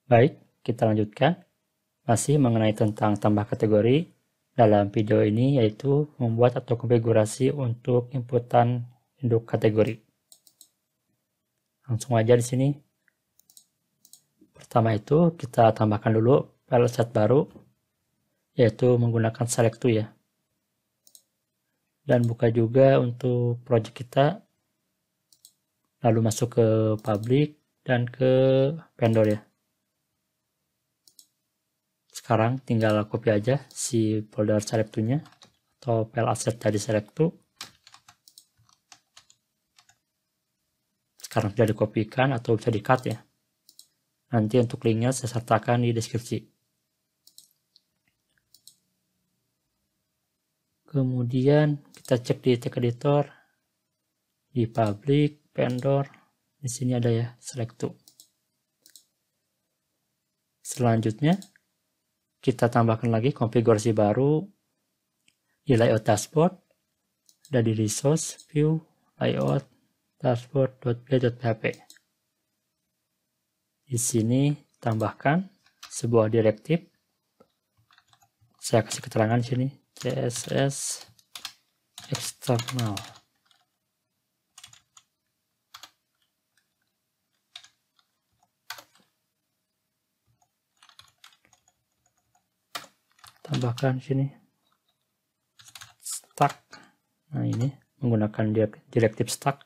Baik, kita lanjutkan. Masih mengenai tentang tambah kategori. Dalam video ini yaitu membuat atau konfigurasi untuk inputan induk kategori. Langsung aja di sini. Pertama itu kita tambahkan dulu file set baru, yaitu menggunakan select to ya. Dan buka juga untuk project kita, lalu masuk ke public dan ke vendor ya. Sekarang tinggal copy aja si folder select to-nya atau file asset dari select to. Sekarang sudah dikopikan atau bisa di-cut ya. Nanti untuk linknya saya sertakan di deskripsi. Kemudian kita cek di text editor, di public, vendor, di sini ada ya select to. Selanjutnya kita tambahkan lagi konfigurasi baru di layout dashboard, ada di resource view layout dashboard.play.php. Di sini tambahkan sebuah direktif. Saya kasih keterangan di sini CSS external. Tambahkan sini stack. Nah, ini menggunakan direktif stack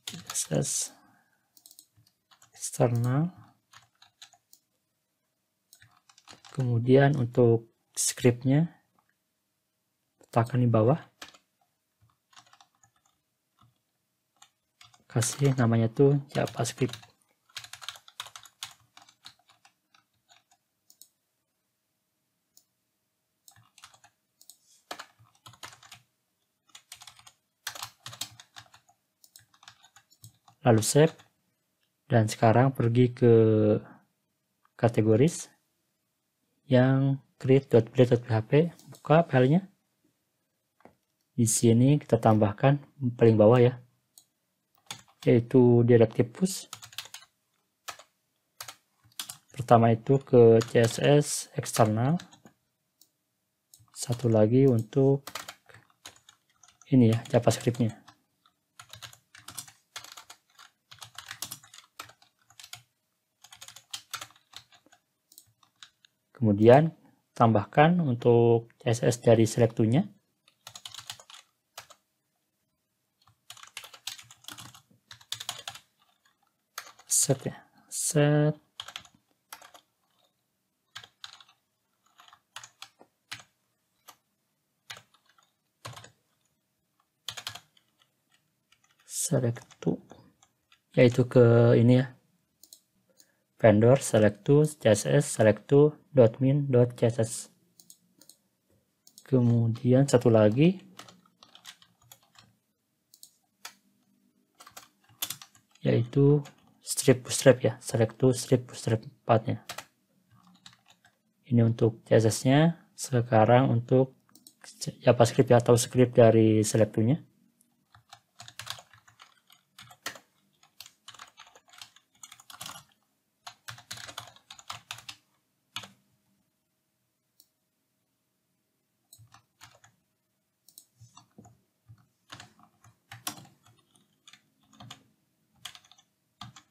CSS eksternal. Kemudian untuk scriptnya letakkan di bawah, kasih namanya tuh JavaScript. Lalu save, dan sekarang pergi ke kategoris yang create.play.php, buka filenya. Di sini kita tambahkan paling bawah ya, yaitu direktif push. Pertama itu ke CSS eksternal, satu lagi untuk ini ya JavaScript-nya. Kemudian tambahkan untuk CSS dari select to-nya. Set ya, set. Select to, yaitu ke ini ya, vendor select to CSS select to .min.css. Kemudian satu lagi yaitu strip bootstrap ya, select to strip bootstrap 4-nya. Ini untuk CSS-nya. Sekarang untuk JavaScript ya, atau script dari select to-nya.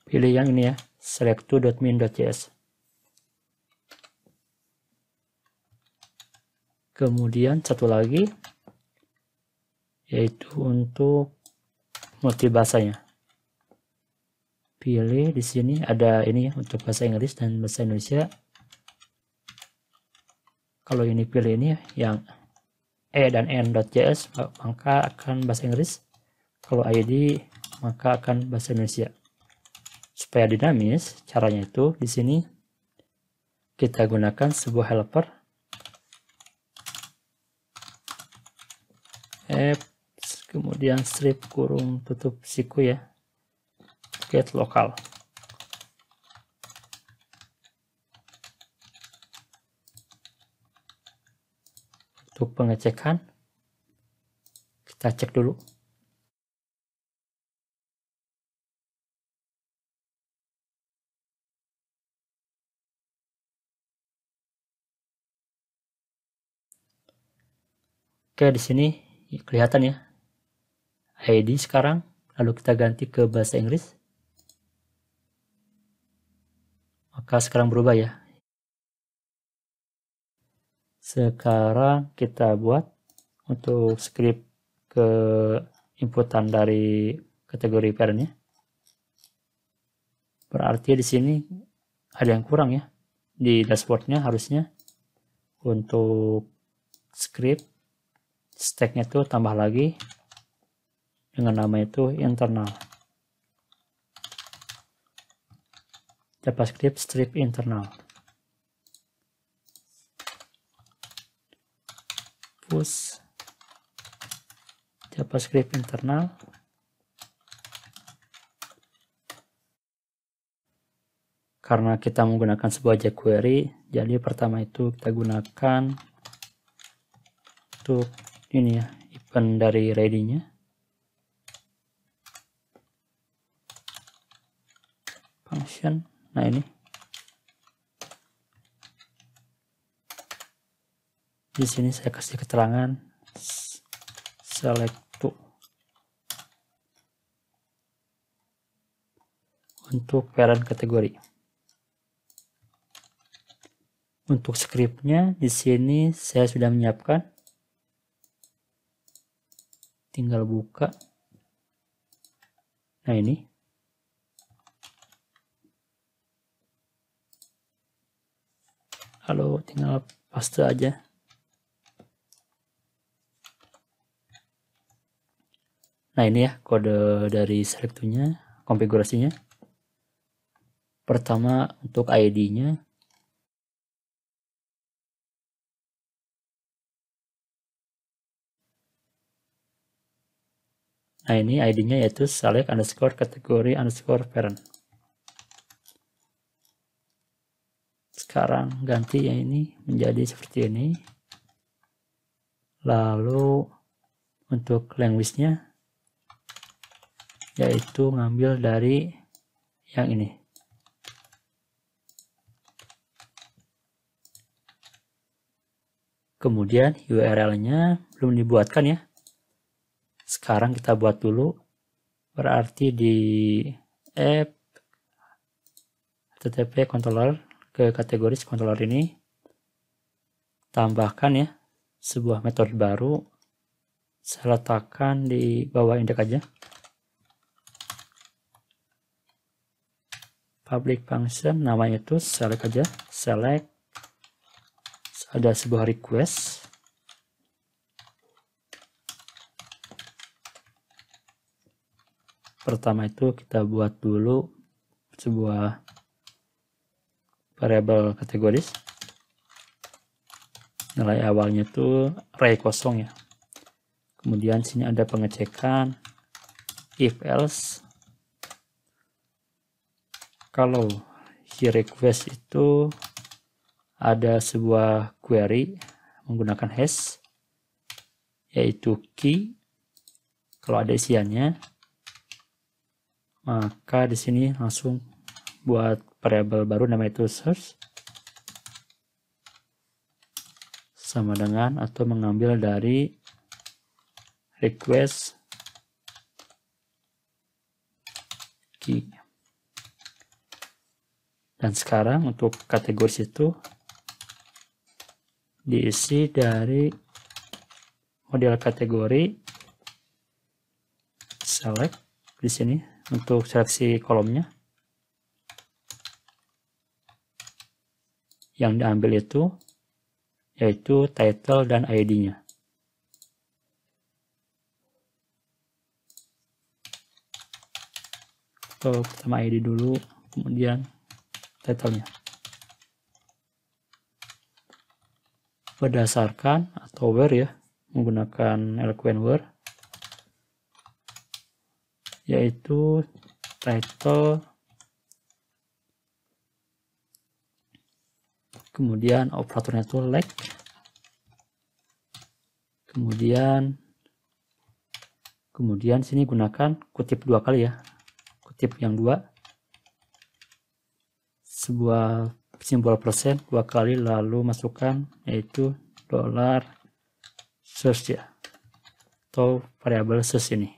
Pilih yang ini ya, select to.min.js. Kemudian satu lagi yaitu untuk multibahasanya. Pilih di sini ada ini ya, untuk bahasa Inggris dan bahasa Indonesia. Kalau ini pilih ini ya, yang e dan n.js, maka akan bahasa Inggris. Kalau id maka akan bahasa Indonesia. Supaya dinamis, caranya itu di sini kita gunakan sebuah helper apps, kemudian strip kurung tutup siku ya, get lokal. Untuk pengecekan kita cek dulu. Oke, di sini kelihatan ya ID sekarang, lalu kita ganti ke bahasa Inggris. Maka sekarang berubah ya. Sekarang kita buat untuk script ke inputan dari kategori parentnya. Berarti di sini ada yang kurang ya. Di dashboardnya harusnya untuk script stacknya itu tambah lagi dengan nama itu internal. JavaScript strip internal. Push JavaScript internal. Karena kita menggunakan sebuah jQuery, jadi pertama itu kita gunakan untuk ini ya, event dari ready-nya. Function. Nah, ini. Di sini saya kasih keterangan select to untuk parent kategori. Untuk scriptnya di sini saya sudah menyiapkan. Tinggal buka. Nah, ini. Lalu tinggal paste aja. Nah, ini ya kode dari select to-nya, konfigurasinya. Pertama untuk ID-nya. Nah, ini ID-nya yaitu select underscore kategori underscore parent. Sekarang ganti yang ini menjadi seperti ini. Lalu untuk language-nya yaitu ngambil dari yang ini. Kemudian URL-nya belum dibuatkan ya. Sekarang kita buat dulu. Berarti di app http controller ke kategori controller ini tambahkan ya sebuah metode baru. Saya letakkan di bawah indeks aja. Public function namanya itu select aja. Select. Ada sebuah request. Pertama itu kita buat dulu sebuah variabel kategoris. Nilai awalnya itu array kosong ya. Kemudian sini ada pengecekan if else. Kalau si request itu ada sebuah query menggunakan hash yaitu key. Kalau ada isiannya, maka di sini langsung buat variabel baru namanya itu source sama dengan atau mengambil dari request key. Dan sekarang untuk kategori itu diisi dari model kategori select di sini untuk seleksi kolomnya. Yang diambil itu yaitu title dan ID-nya. Atau pertama ID dulu, kemudian title-nya. Berdasarkan atau where ya, menggunakan Eloquent where, yaitu title, kemudian operatornya itu like, kemudian sini gunakan kutip dua kali ya, kutip yang dua, sebuah simbol persen dua kali, lalu masukkan yaitu source ya, atau variabel source ini.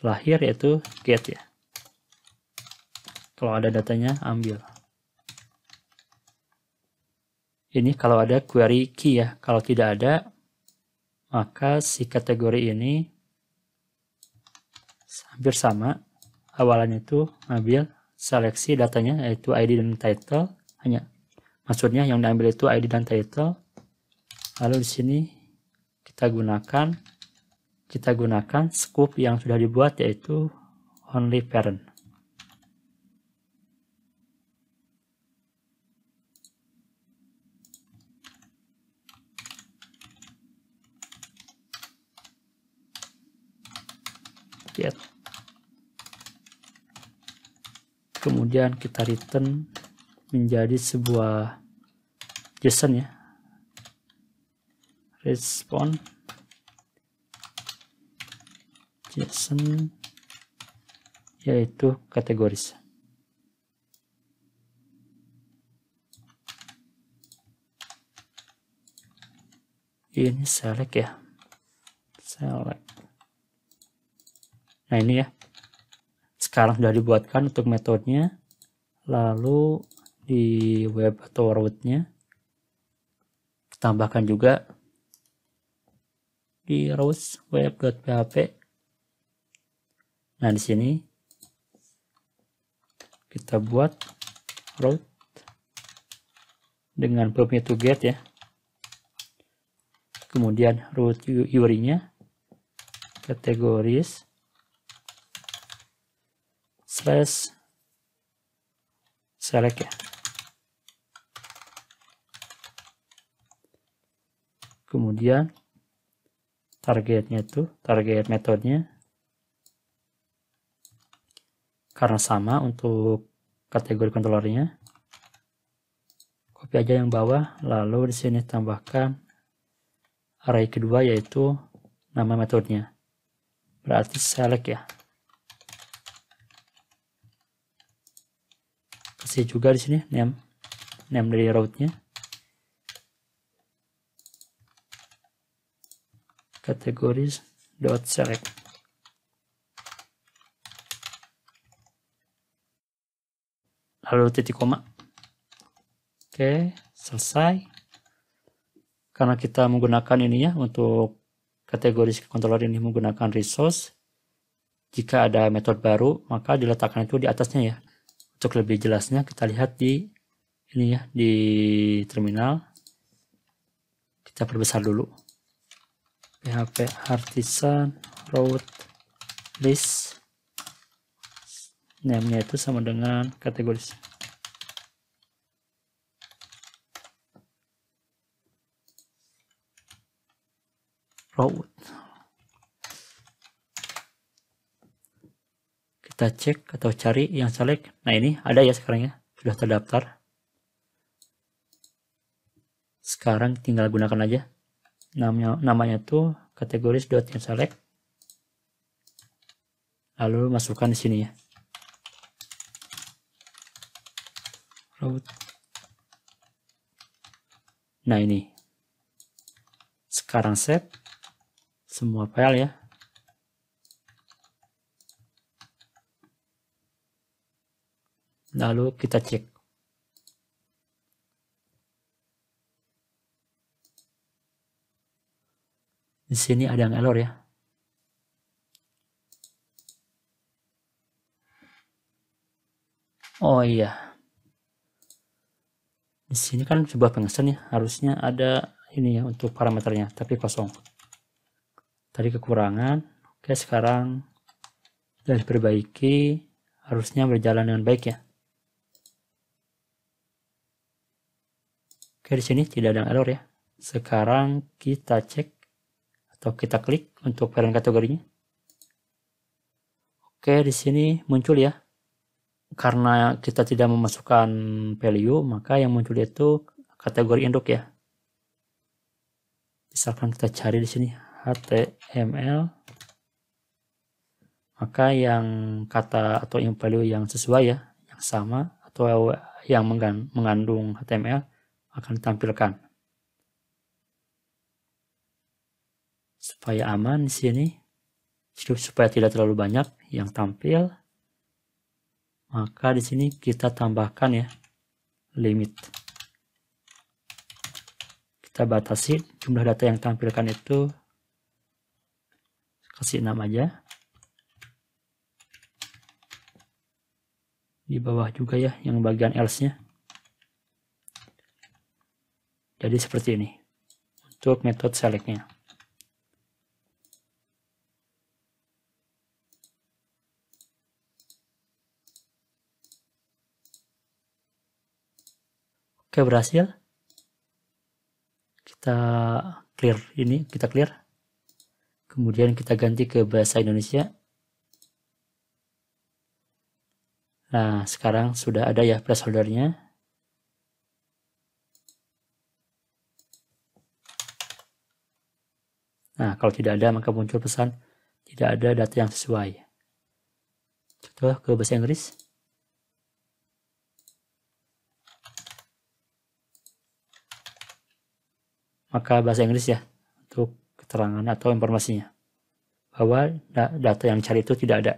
Lahir yaitu get ya. Kalau ada datanya ambil. Ini kalau ada query key ya. Kalau tidak ada, maka si kategori ini hampir sama. Awalannya itu ambil seleksi datanya yaitu ID dan title. Maksudnya yang diambil itu ID dan title. Lalu di sini kita gunakan scope yang sudah dibuat yaitu only parent. Get. Kemudian kita return menjadi sebuah JSON ya. Respond JSON yaitu kategoris. Ini select ya. Select. Nah ini ya, sekarang sudah dibuatkan untuk metodenya. Lalu di web atau route-nya tambahkan juga di routes web.php. Nah di sini kita buat route dengan permit to get ya. Kemudian route URI-nya kategoris /select ya. Kemudian targetnya itu target metodenya karena sama untuk kategori controllernya, copy aja yang bawah. Lalu di sini tambahkan array kedua yaitu nama metodenya, berarti select ya. Kasih juga di sini name dari route-nya kategoris.select. Lalu titik koma. Oke, selesai. Karena kita menggunakan ini ya, untuk kategori controller ini menggunakan resource. Jika ada metode baru, maka diletakkan itu di atasnya ya. Untuk lebih jelasnya kita lihat di ini ya, di terminal. Kita perbesar dulu. PHP artisan route list. Name-nya itu sama dengan kategori. Route. Kita cek atau cari yang select. Nah ini ada ya sekarang ya, sudah terdaftar. Sekarang tinggal gunakan aja. Namanya tuh kategoris.select. Lalu masukkan di sini ya. Route. Nah ini. Sekarang save semua file ya. Lalu kita cek. Di sini ada yang error ya. Oh iya. Di sini kan sebuah pengesan ya, harusnya ada ini ya untuk parameternya, tapi kosong. Tadi kekurangan. Oke, sekarang sudah diperbaiki, harusnya berjalan dengan baik ya. Oke, di sini tidak ada error ya. Sekarang kita cek atau kita klik untuk parent kategorinya. Oke, di sini muncul ya. Karena kita tidak memasukkan value, maka yang muncul itu kategori induk ya. Misalkan kita cari di sini HTML, maka yang kata atau yang value yang sesuai ya, yang sama atau yang mengandung HTML akan ditampilkan. supaya aman di sini, supaya tidak terlalu banyak yang tampil, maka di sini kita tambahkan ya limit. Kita batasi jumlah data yang tampilkan itu, kasih 6 aja. Di bawah juga ya yang bagian else-nya. Jadi seperti ini untuk metode select-nya. Oke, berhasil. Kita clear ini, kita clear. Kemudian kita ganti ke bahasa Indonesia. Nah, sekarang sudah ada ya placeholder-nya. Nah, kalau tidak ada maka muncul pesan tidak ada data yang sesuai. Contoh ke bahasa Inggris. Maka bahasa Inggris ya untuk keterangan atau informasinya bahwa data yang dicari itu tidak ada.